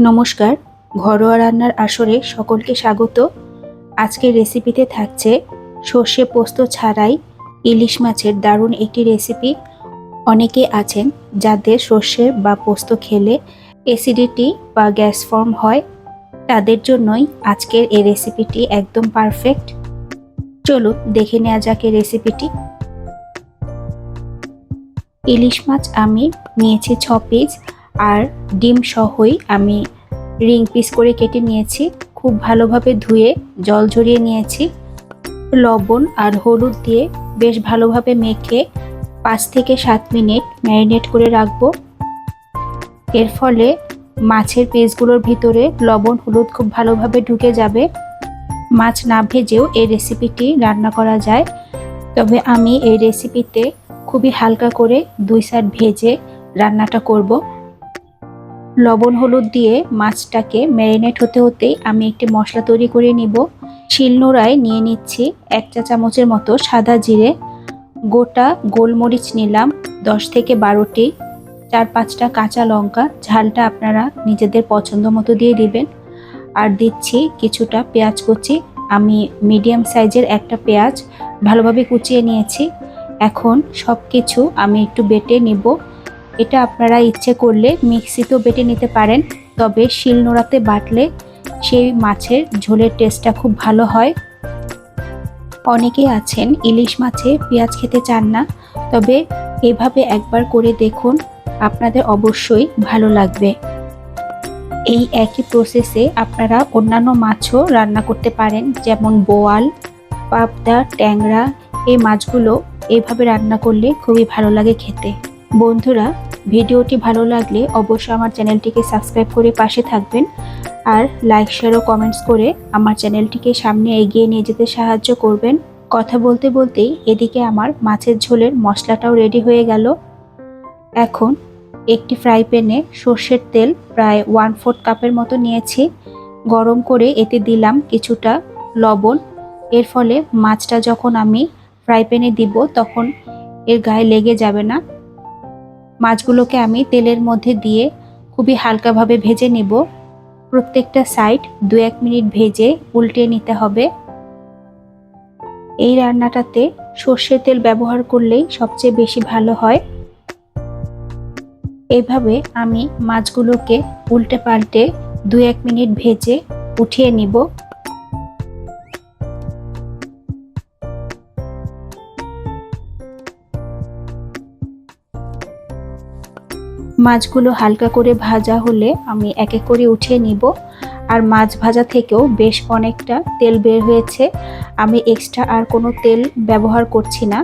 নমস্কার, ঘরোয়া রান্নার আসরে সকলকে স্বাগত। আজকের রেসিপিতে থাকছে সর্ষে পোস্ত ছাড়াই ইলিশ মাছের দারুণ একটি রেসিপি। অনেকে আছেন যাদের সর্ষে বা পোস্ত খেলে অ্যাসিডিটি বা গ্যাস ফর্ম হয়, তাদের জন্যই আজকের এই রেসিপিটি একদম পারফেক্ট। চলুন দেখে নেওয়া যাক এই রেসিপিটি। ইলিশ মাছ আমি নিয়েছি 6 পিস, আর ডিম সহই আমি রিং পিস করে কেটে নিয়েছি। খুব ভালোভাবে ধুয়ে জল ঝরিয়ে নিয়েছি। লবণ আর হলুদ দিয়ে বেশ ভালোভাবে মেখে 5 থেকে 7 মিনিট ম্যারিনেট করে রাখবো। এর ফলে মাছের পিসগুলোর ভিতরে লবণ হলুদ খুব ভালোভাবে ঢুকে যাবে। মাছ না ভেজেও এই রেসিপিটি রান্না করা যায়, তবে আমি এই রেসিপিতে খুবই হালকা করে 2 সাইড ভেজে রান্নাটা করব। লবণ হলুদ দিয়ে মাছটাকে ম্যারিনেট হতে হতেই আমি একটি মশলা তৈরি করে নিব। শিলনোড়ায় নিয়ে নিচ্ছি 1 চা চামচের মতো সাদা জিরে, গোটা গোলমরিচ নিলাম 10 থেকে 12টি, 4-5টা কাঁচা লঙ্কা, ঝালটা আপনারা নিজেদের পছন্দ মতো দিয়ে দিবেন। আর দিচ্ছি কিছুটা পেঁয়াজ কুচি। আমি মিডিয়াম সাইজের একটা পেঁয়াজ ভালোভাবে কুচিয়ে নিয়েছি। এখন সব কিছু আমি একটু বেটে নিব। এটা আপনারা ইচ্ছে করলে মিক্সিতেও বেটে নিতে পারেন, তবে শিলনোড়াতে বাটলে সেই মাছের ঝোলের টেস্টটা খুব ভালো হয়। অনেকেই আছেন ইলিশ মাছে পেঁয়াজ খেতে চান না, তবে এভাবে একবার করে দেখুন, আপনাদের অবশ্যই ভালো লাগবে। এই একই প্রসেসে আপনারা অন্যান্য মাছও রান্না করতে পারেন, যেমন বোয়াল, পাবদা, ট্যাংরা। এই মাছগুলো এইভাবে রান্না করলে খুবই ভালো লাগে খেতে। বন্ধুরা, ভিডিওটি ভালো লাগলে অবশ্যই আমার চ্যানেলটিকে সাবস্ক্রাইব করে পাশে থাকবেন, আর লাইক শেয়ার ও কমেন্টস করে আমার চ্যানেলটিকে সামনে এগিয়ে নিয়ে যেতে সাহায্য করবেন। কথা বলতে বলতেই এদিকে আমার মাছের ঝোলের মশলাটাও রেডি হয়ে গেল। এখন একটি ফ্রাই প্যানে সর্ষের তেল প্রায় 1/4 কাপের মতো নিয়েছি। গরম করে এতে দিলাম কিছুটা লবণ। এর ফলে মাছটা যখন আমি ফ্রাই প্যানে দিব তখন এর গায়ে লেগে যাবে না। মাছগুলোকে আমি তেলের মধ্যে দিয়ে খুবই হালকাভাবে ভেজে নেব। প্রত্যেকটা সাইড 2-1 মিনিট ভেজে উল্টে নিতে হবে। এই রান্নাটাতে সর্ষের তেল ব্যবহার করলেই সবচেয়ে বেশি ভালো হয়। এইভাবে আমি মাছগুলোকে উল্টে পাল্টে 2-1 মিনিট ভেজে উঠিয়ে নিব। মাছগুলো হালকা করে ভাজা হলে আমি এক এক করে উঠিয়ে নিব। আর মাছ ভাজা থেকেও বেশ অনেকটা তেল বের হয়েছে। আমি এক্সট্রা আর কোনো তেল ব্যবহার করছি না,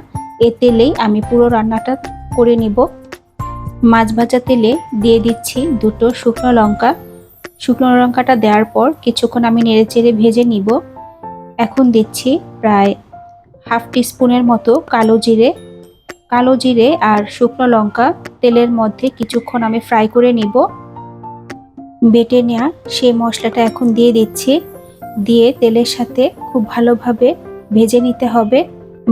এ তেলেই আমি পুরো রান্নাটা করে নিব। মাছ ভাজা তেলে দিয়ে দিচ্ছি 2টো শুকনো লঙ্কা। শুকনো লঙ্কাটা দেওয়ার পর কিছুক্ষণ আমি নেড়েচেড়ে ভেজে নিব। এখন দিচ্ছি প্রায় 1/2 টিস্পুনের মতো কালো জিরে আর শুকনো লঙ্কা তেলের মধ্যে কিছুক্ষণ আমি ফ্রাই করে নিব। বেটে নেওয়া সেই মশলাটা এখন দিয়ে দিচ্ছি। দিয়ে তেলের সাথে খুব ভালোভাবে ভেজে নিতে হবে।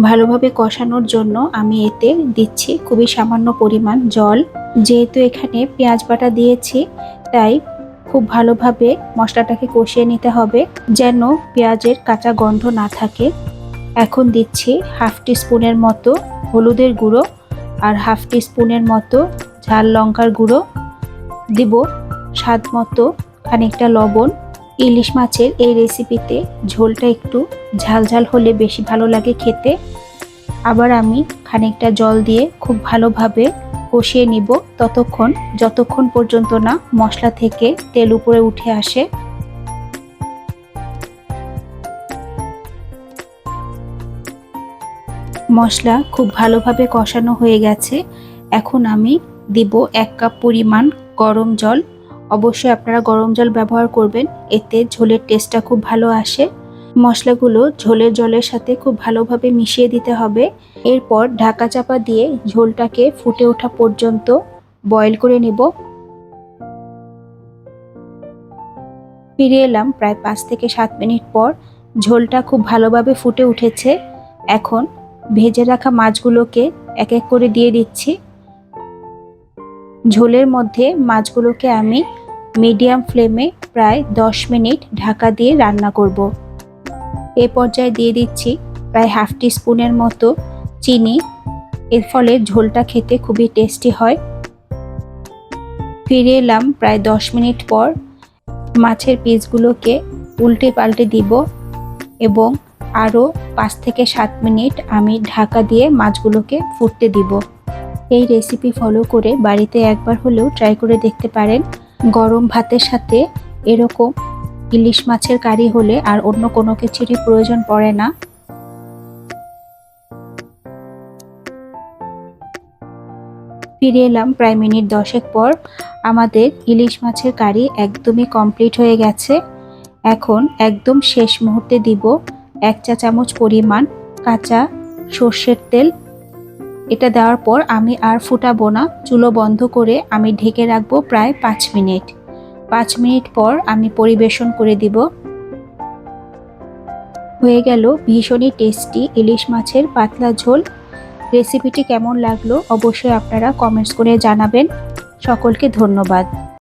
ভালোভাবে কষানোর জন্য আমি এতে দিচ্ছি খুবই সামান্য পরিমাণ জল। যেহেতু এখানে পেঁয়াজ বাটা দিয়েছি, তাই খুব ভালোভাবে মশলাটাকে কষিয়ে নিতে হবে যেন পেঁয়াজের কাঁচা গন্ধ না থাকে। এখন দিচ্ছি 1/2 টিস্পুনের মতো হলুদের গুঁড়ো আর 1/2 টিস্পুনের মতো ঝাল লঙ্কার গুঁড়ো। দিব স্বাদ মতো খানিকটা লবণ। ইলিশ মাছের এই রেসিপিতে ঝোলটা একটু ঝাল হলে বেশি ভালো লাগে খেতে। আবার আমি খানিকটা জল দিয়ে খুব ভালোভাবে কষিয়ে নিব যতক্ষণ পর্যন্ত না মশলা থেকে তেল উপরে উঠে আসে। মশলা খুব ভালোভাবে কষানো হয়ে গেছে। এখন আমি দিব 1 কাপ পরিমাণ গরম জল। অবশ্যই আপনারা গরম জল ব্যবহার করবেন, এতে ঝোলের টেস্টটা খুব ভালো আসে। মশলাগুলো ঝোলের জলের সাথে খুব ভালোভাবে মিশিয়ে দিতে হবে। এরপর ঢাকা চাপা দিয়ে ঝোলটাকে ফুটে ওঠা পর্যন্ত বয়েল করে নিব। ফিরে এলাম প্রায় 5 থেকে 7 মিনিট পর। ঝোলটা খুব ভালোভাবে ফুটে উঠেছে। এখন ভেজে রাখা মাছগুলোকে এক এক করে দিয়ে দিচ্ছি। ঝোলের মধ্যে মাছগুলোকে আমি মিডিয়াম ফ্লেমে প্রায় 10 মিনিট ঢাকা দিয়ে রান্না করব। এ পর্যায়ে দিয়ে দিচ্ছি প্রায় হাফ টি স্পুনের মতো চিনি। এর ফলে ঝোলটা খেতে খুবই টেস্টি হয়। ফিরে এলাম প্রায় 10 মিনিট পর। মাছের পিসগুলোকে উল্টে পাল্টে দিব এবং আরও 5 থেকে 7 মিনিট আমি ঢাকা দিয়ে মাছগুলোকে ফুটতে দিব। এই রেসিপি ফলো করে বাড়িতে একবার হলেও ট্রাই করে দেখতে পারেন। গরম ভাতের সাথে এরকম ইলিশ মাছের কারি হলে আর অন্য কোনো কিছুরই প্রয়োজন পড়ে না। ফিরে এলাম প্রায় মিনিট 10 পর। আমাদের ইলিশ মাছের কারি একদমই কমপ্লিট হয়ে গেছে। এখন একদম শেষ মুহূর্তে দিব 1 চা চামচ পরিমাণ কাঁচা সর্ষের তেল। এটা দেওয়ার পর আমি আর ফুটাবো না, চুলো বন্ধ করে আমি ঢেকে রাখবো প্রায় 5 মিনিট। 5 মিনিট পর আমি পরিবেশন করে দিব। হয়ে গেল ভীষণই টেস্টি ইলিশ মাছের পাতলা ঝোল। রেসিপিটি কেমন লাগলো অবশ্যই আপনারা কমেন্টস করে জানাবেন। সকলকে ধন্যবাদ।